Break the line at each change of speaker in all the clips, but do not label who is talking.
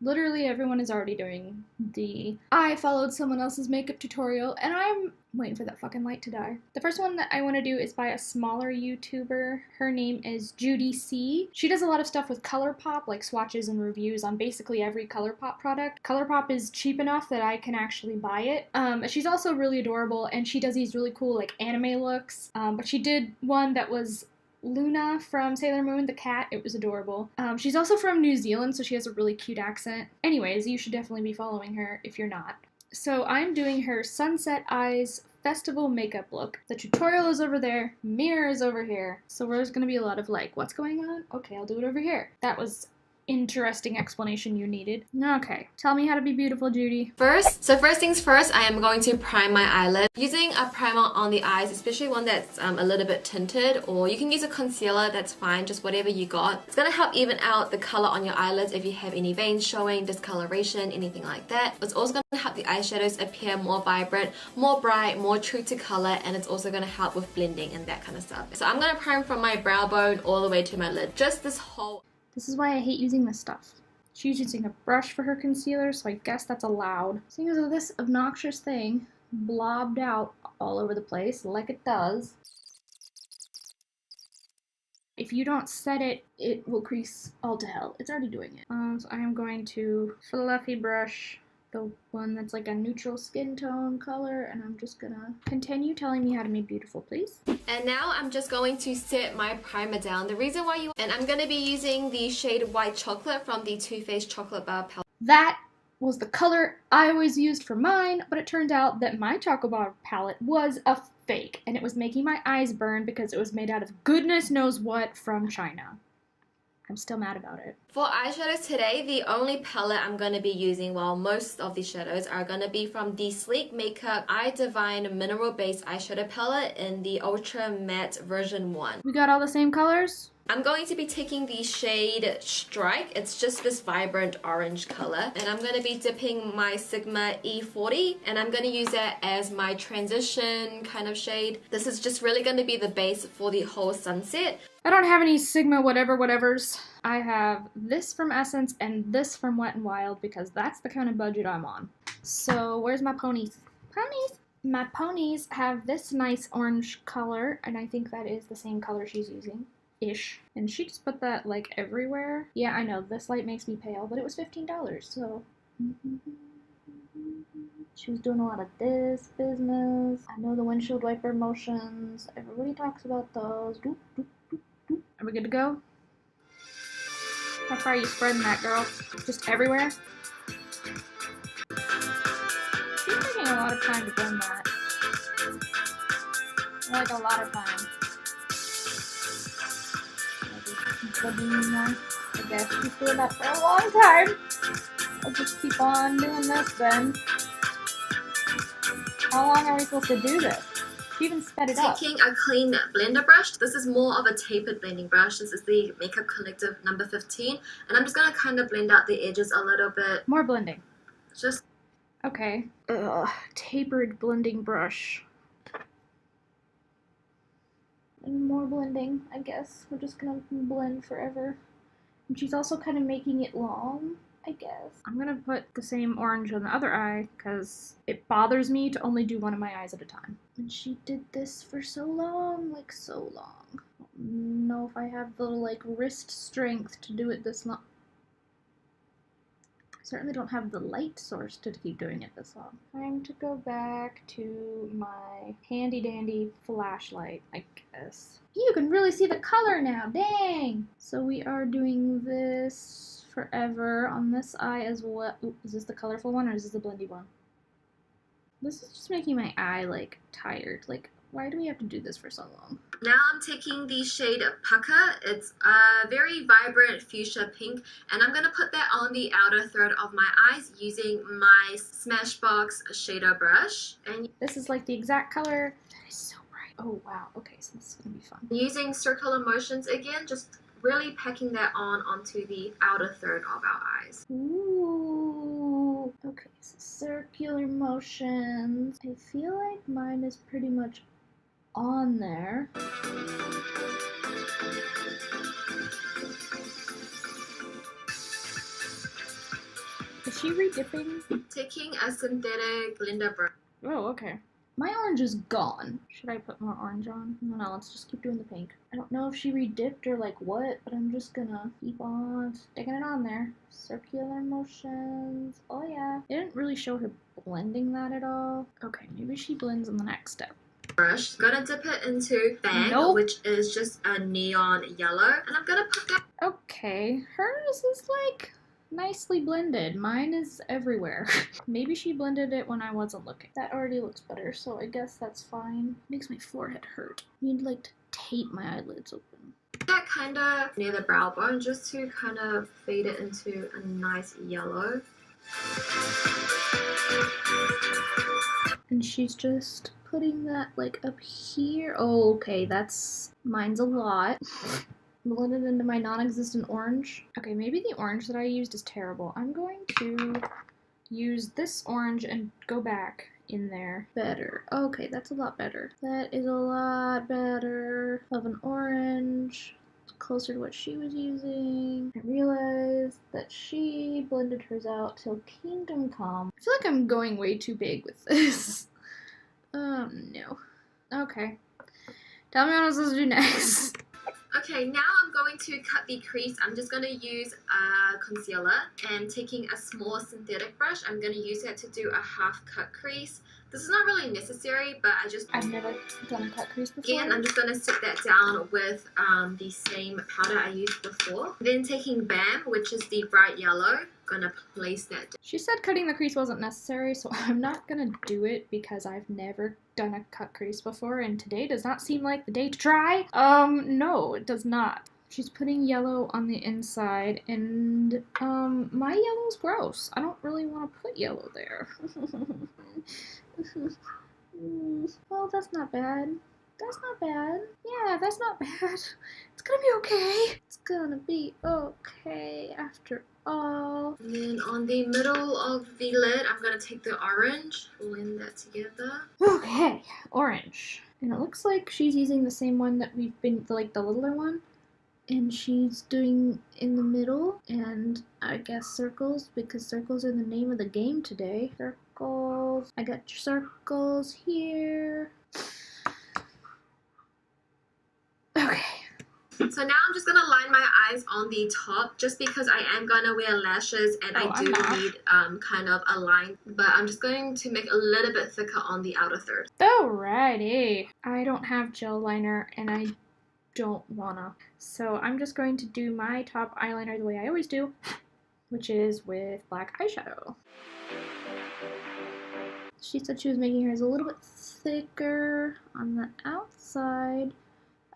Literally everyone is already doing I followed someone else's makeup tutorial and I'm waiting for that fucking light to die. The first one that I want to do is by a smaller YouTuber. Her name is Judy C. She does a lot of stuff with ColourPop, like swatches and reviews on basically every ColourPop product. ColourPop is cheap enough that I can actually buy it. She's also really adorable, and she does these really cool like anime looks. But she did one that was Luna from Sailor Moon, the cat. It was adorable. She's also from New Zealand, so she has a really cute accent. Anyways, you should definitely be following her if you're not. So I'm doing her Sunset Eyes Festival makeup look. The tutorial is over there, mirror is over here. So there's gonna be a lot of like, what's going on? Okay, I'll do it over here. That was interesting explanation you needed. Okay, tell me how to be beautiful, Judy.
First things first, I am going to prime my eyelid. Using a primer on the eyes, especially one that's a little bit tinted, or you can use a concealer, that's fine, just whatever you got. It's gonna help even out the color on your eyelids if you have any veins showing, discoloration, anything like that. It's also gonna help the eyeshadows appear more vibrant, more bright, more true to color, and it's also gonna help with blending and that kind of stuff. So I'm gonna prime from my brow bone all the way to my lid. Just this whole...
This is why I hate using this stuff. She's using a brush for her concealer, so I guess that's allowed. Seeing as though this obnoxious thing blobbed out all over the place, like it does. If you don't set it, it will crease all to hell. It's already doing it. So I am going to fluffy brush the one that's like a neutral skin tone color, and I'm just gonna continue telling me how to be beautiful, please.
And now I'm just going to set my primer down. The reason why and I'm gonna be using the shade White Chocolate from the Too Faced Chocolate Bar palette.
That was the color I always used for mine, but it turned out that my Chocolate Bar palette was a fake, and it was making my eyes burn because it was made out of goodness knows what from China. I'm still mad about it.
For eyeshadows today, the only palette I'm going to be using, well, most of the shadows are going to be from the Sleek Makeup Eye Divine Mineral Base Eyeshadow Palette in the Ultra Matte version 1.
We got all the same colors?
I'm going to be taking the shade Strike. It's just this vibrant orange color. And I'm going to be dipping my Sigma E40. And I'm going to use that as my transition kind of shade. This is just really going to be the base for the whole sunset.
I don't have any Sigma whatevers. I have this from Essence and this from Wet n Wild because that's the kind of budget I'm on. So where's my ponies? Ponies! My ponies have this nice orange color, and I think that is the same color she's using. Ish. And she just put that like everywhere. Yeah, I know, this light makes me pale, but it was $15, so... She was doing a lot of this business. I know the windshield wiper motions. Everybody talks about those. Doop, doop, doop, doop. Are we good to go? How far are you spreading that, girl? Just everywhere? She's taking a lot of time to blend that. Like a lot of time. I guess she's doing that for a long time. I'll just keep on doing this then. How long are we supposed to do this? She even sped it up.
Taking a clean blender brush. This is more of a tapered blending brush. This is the Makeup Collective number 15. And I'm just going to kind of blend out the edges a little bit.
More blending.
Just...
Okay. Ugh, tapered blending brush. And more blending, I guess. We're just gonna blend forever. And she's also kind of making it long, I guess. I'm gonna put the same orange on the other eye because it bothers me to only do one of my eyes at a time. And she did this for so long, like so long. I don't know if I have the like wrist strength to do it this long. Certainly don't have the light source to keep doing it this long. Time to go back to my handy dandy flashlight, I guess. You can really see the color now, dang! So we are doing this forever on this eye as well. Ooh, is this the colorful one or is this the blendy one? This is just making my eye like tired. Like, why do we have to do this for so long?
Now I'm taking the shade Pucker. It's a very vibrant fuchsia pink, and I'm going to put that on the outer third of my eyes using my Smashbox shader brush. And
this is like the exact color. That is so bright. Oh wow, okay, so this is going to be fun.
Using circular motions again, just really packing that on onto the outer third of our eyes.
Ooh, okay, so circular motions. I feel like mine is pretty much on there. Is she redipping?
Taking a synthetic blender brush.
Oh, okay. My orange is gone. Should I put more orange on? No, let's just keep doing the pink. I don't know if she redipped or like what, but I'm just gonna keep on sticking it on there. Circular motions. Oh yeah. It didn't really show her blending that at all. Okay, maybe she blends in the next step.
Brush. Gonna dip it into Bang,
Nope.
which is just a neon yellow, and I'm gonna put that.
Okay, hers is like nicely blended. Mine is everywhere. Maybe she blended it when I wasn't looking. That already looks better, so I guess that's fine. Makes my forehead hurt. I need like to tape my eyelids open.
That kind of near the brow bone, just to kind of fade it into a nice yellow.
And she's just putting that like up here. Oh, okay, that's mine's a lot. Blend it into my non-existent orange. Okay, maybe the orange that I used is terrible. I'm going to use this orange and go back in there. Better. Okay, that's a lot better. That is a lot better of an orange. Closer to what she was using. I realized that she blended hers out till Kingdom Come. I feel like I'm going way too big with this. No. Okay. Tell me what I'm supposed to do next.
Okay, now I'm going to cut the crease. I'm just going to use a concealer and taking a small synthetic brush, I'm going to use it to do a half cut crease. This is not really necessary, but
I've never done a cut crease before.
Again, I'm just going to stick that down with the same powder I used before. Then taking Bam, which is the bright yellow, going to place that down.
She said cutting the crease wasn't necessary, so I'm not going to do it because I've never done a cut crease before, and today does not seem like the day to try. No, it does not. She's putting yellow on the inside, and my yellow's gross. I don't really want to put yellow there. Well, that's not bad. That's not bad. Yeah, that's not bad. It's gonna be okay. It's gonna be okay after all.
And then on the middle of the lid, I'm going to take the orange, blend that together.
Okay, orange. And it looks like she's using the same one that we've been, like the littler one. And she's doing in the middle, and I guess circles, because circles are the name of the game today. Circles. I got circles here. Okay.
So now I'm just going to line my eyes on the top, just because I am going to wear lashes and I do need kind of a line. But I'm just going to make a little bit thicker on the outer third.
Alrighty. I don't have gel liner, and I don't wanna. So I'm just going to do my top eyeliner the way I always do, which is with black eyeshadow. She said she was making hers a little bit thicker on the outside.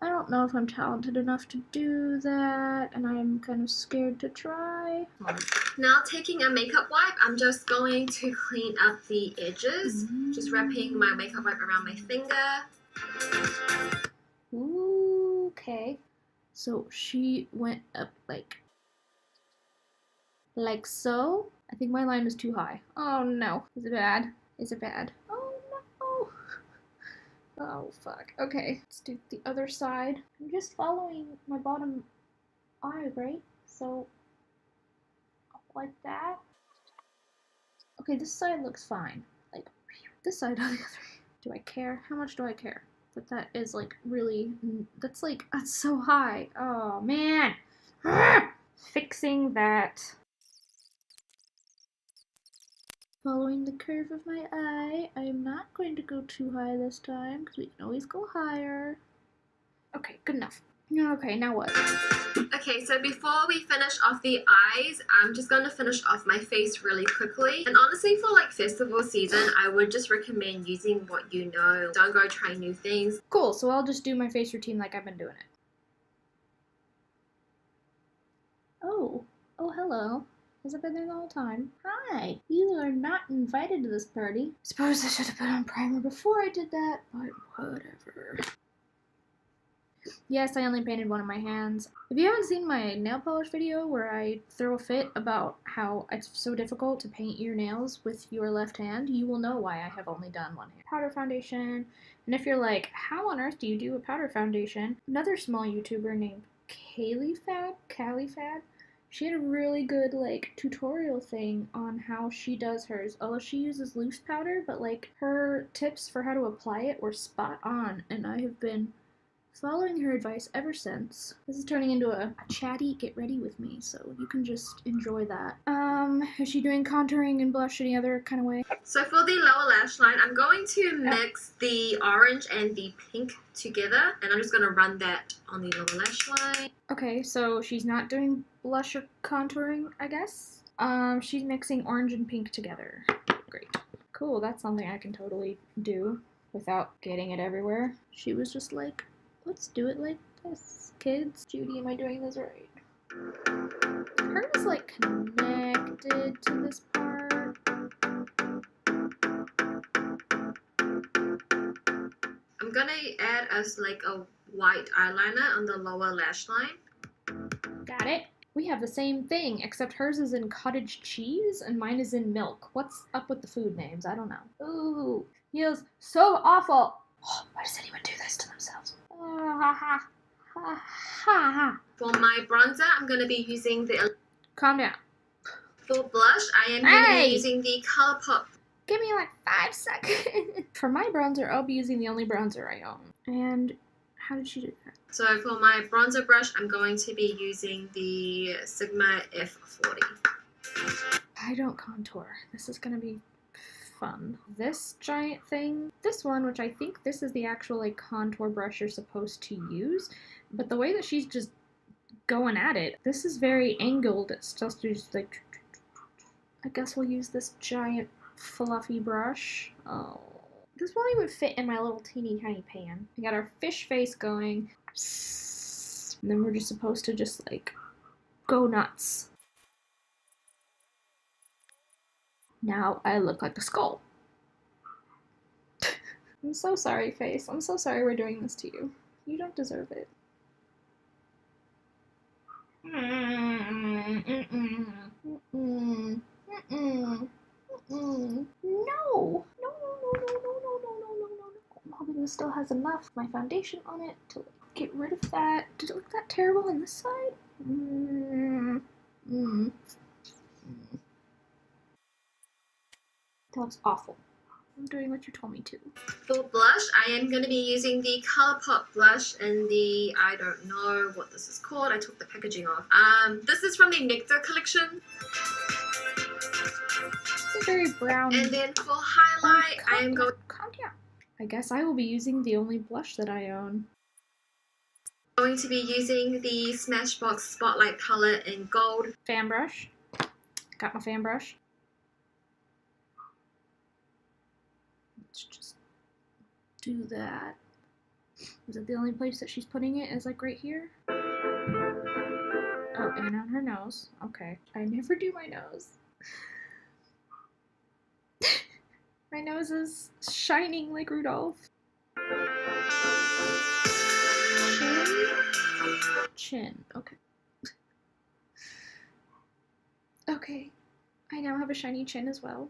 I don't know if I'm talented enough to do that, and I'm kind of scared to try.
Now taking a makeup wipe, I'm just going to clean up the edges. Just wrapping my makeup wipe around my finger.
Okay. So she went up like so. I think my line was too high. Oh no. Is it bad? Is it bad? Oh no. Oh fuck. Okay, let's do the other side. I'm just following my bottom eye, right? So like that. Okay, this side looks fine. Like this side on the other. Do I care? How much do I care? But that is like really, that's so high. Oh man. Fixing that. Following the curve of my eye. I am not going to go too high this time because we can always go higher. Okay, good enough. Okay, now what?
Okay, so before we finish off the eyes, I'm just going to finish off my face really quickly. And honestly, for like festival season, I would just recommend using what you know. Don't go try new things.
Cool, so I'll just do my face routine like I've been doing it. Oh, hello. Has it been there the whole time? Hi, you are not invited to this party. Suppose I should have put on primer before I did that, but whatever. Yes, I only painted one of my hands. If you haven't seen my nail polish video where I throw a fit about how it's so difficult to paint your nails with your left hand, you will know why I have only done one hand. Powder foundation. And if you're like, how on earth do you do a powder foundation? Another small YouTuber named Califad, She had a really good like tutorial thing on how she does hers. Although she uses loose powder, but like her tips for how to apply it were spot on, and I have been following her advice ever since. This is turning into a chatty get ready with me, so you can just enjoy that. Is she doing contouring and blush any other kind of way?
So for the lower lash line, I'm going to mix the orange and the pink together, and I'm just going to run that on the lower lash line.
Okay, so she's not doing blush or contouring, I guess. She's mixing orange and pink together. Great. Cool, that's something I can totally do without getting it everywhere. She was just like, let's do it like this, kids. Judy, am I doing this right? Hers is like connected to this part.
I'm gonna add as like a white eyeliner on the lower lash line.
Got it. We have the same thing, except hers is in cottage cheese and mine is in milk. What's up with the food names? I don't know. Ooh, feels so awful. Why does anyone do this to themselves? Ha ha ha ha ha.
For my bronzer, I'm gonna be using the...
Calm down.
For blush, I am gonna be using the ColourPop.
Give me like 5 seconds. For my bronzer, I'll be using the only bronzer I own. And how did she do that?
So for my bronzer brush, I'm going to be using the Sigma F40.
I don't contour. This is gonna be fun. This giant thing, this one, which I think this is the actual like contour brush you're supposed to use, but the way that she's just going at it, this is very angled. It's just like, I guess we'll use this giant fluffy brush. Oh, this won't even fit in my little teeny tiny pan. We got our fish face going, and then we're just supposed to just like go nuts. Now I look like a skull. I'm so sorry, face. I'm so sorry we're doing this to you. You don't deserve it. No! No, no, no, no, no, no, no, no, no, no. I'm hoping this still has enough of my foundation on it to get rid of that. Did it look that terrible on this side? That looks awful. I'm doing what you told me to.
For blush, I am going to be using the ColourPop blush in the, I don't know what this is called. I took the packaging off. This is from the Nectar collection.
It's very brown.
And then for highlight, I am going...
Calm down. I guess I will be using the only blush that I own.
Going to be using the Smashbox Spotlight palette in gold.
Fan brush. Got my fan brush. Let's just do that. Is it the only place that she's putting it? Is like right here? Oh, and on her nose. Okay. I never do my nose. My nose is shining like Rudolph. Chin. Okay. Okay. I now have a shiny chin as well.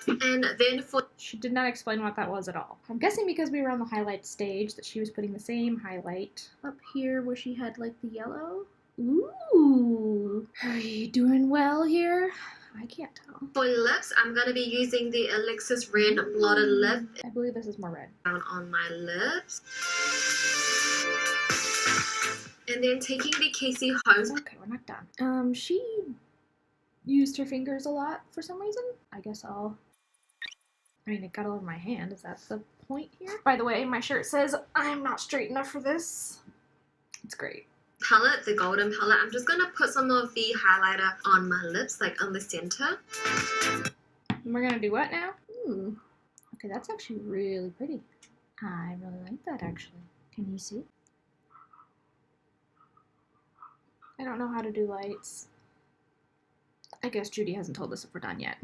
And then for...
She did not explain what that was at all. I'm guessing because we were on the highlight stage that she was putting the same highlight up here where she had like the yellow. Ooh. Are you doing well here? I can't tell.
For lips, I'm going to be using the Alexis Red Blotted Lip.
I believe this is more red.
Down on my lips. And then taking the Casey Holmes.
Okay, we're not done. She used her fingers a lot for some reason. I guess I mean, it got all over my hand. Is that the point here? By the way, my shirt says, I'm not straight enough for this. It's great.
Palette, the golden palette. I'm just going to put some of the highlighter on my lips, like on the center.
And we're going to do what now? Ooh. Okay, that's actually really pretty. I really like that, actually. Can you see? I don't know how to do lights. I guess Judy hasn't told us if we're done yet.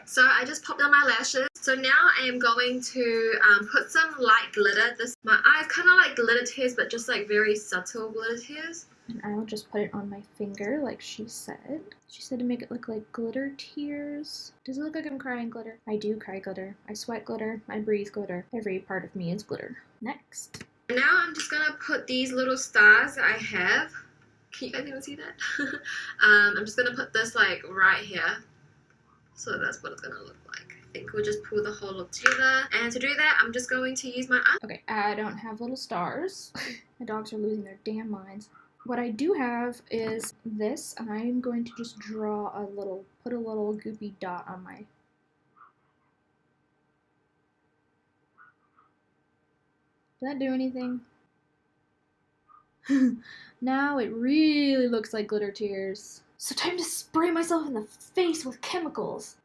So I just popped on my lashes. So now I am going to put some light glitter. My eyes kind of like glitter tears, but just like very subtle glitter tears.
And I'll just put it on my finger like she said. She said to make it look like glitter tears. Does it look like I'm crying glitter? I do cry glitter. I sweat glitter. I breathe glitter. Every part of me is glitter. Next,
Now I'm just gonna put these little stars that I have. Can you guys even see that? I'm just gonna put this like right here. So that's what it's gonna look like. I think we'll just pull the whole look together. And to do that, I'm just going to use my eye.
Okay, I don't have little stars. My dogs are losing their damn minds. What I do have is this, and I'm going to just draw put a little goopy dot on my... Did that do anything? Now it really looks like glitter tears. So time to spray myself in the face with chemicals.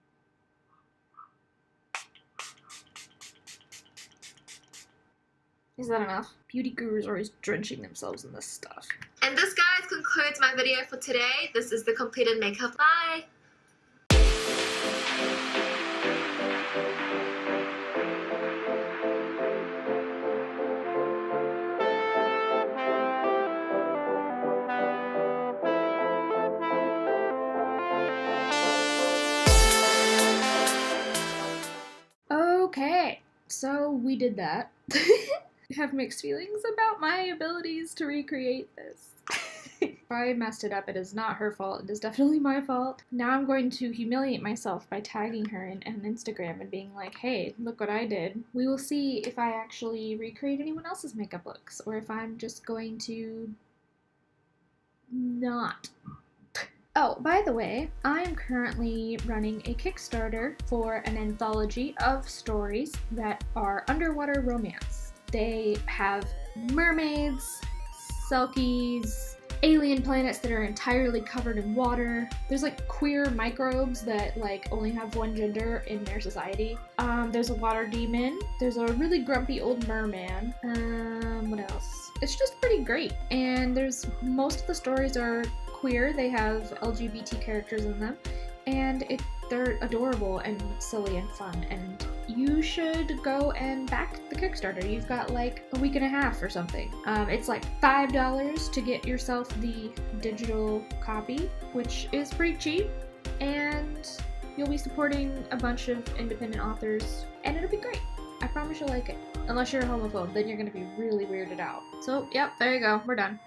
Is that enough? Beauty gurus are always drenching themselves in this stuff.
And this, guys, concludes my video for today. This is the completed makeup. Bye!
Okay, so we did that. I have mixed feelings about my abilities to recreate this. If I messed it up, it is not her fault. It is definitely my fault. Now I'm going to humiliate myself by tagging her on Instagram and being like, hey, look what I did. We will see if I actually recreate anyone else's makeup looks, or if I'm just going to not. Oh, by the way, I am currently running a Kickstarter for an anthology of stories that are underwater romance. They have mermaids, selkies, alien planets that are entirely covered in water. There's like queer microbes that like only have one gender in their society. There's a water demon. There's a really grumpy old merman. What else? It's just pretty great. And most of the stories are queer. They have LGBT characters in them, and they're adorable and silly and fun, and you should go and back the Kickstarter. You've got like a week and a half or something. It's like $5 to get yourself the digital copy, which is pretty cheap, and you'll be supporting a bunch of independent authors, and it'll be great. I promise you'll like it. Unless you're a homophobe, then you're gonna be really weirded out. So, yep, there you go. We're done.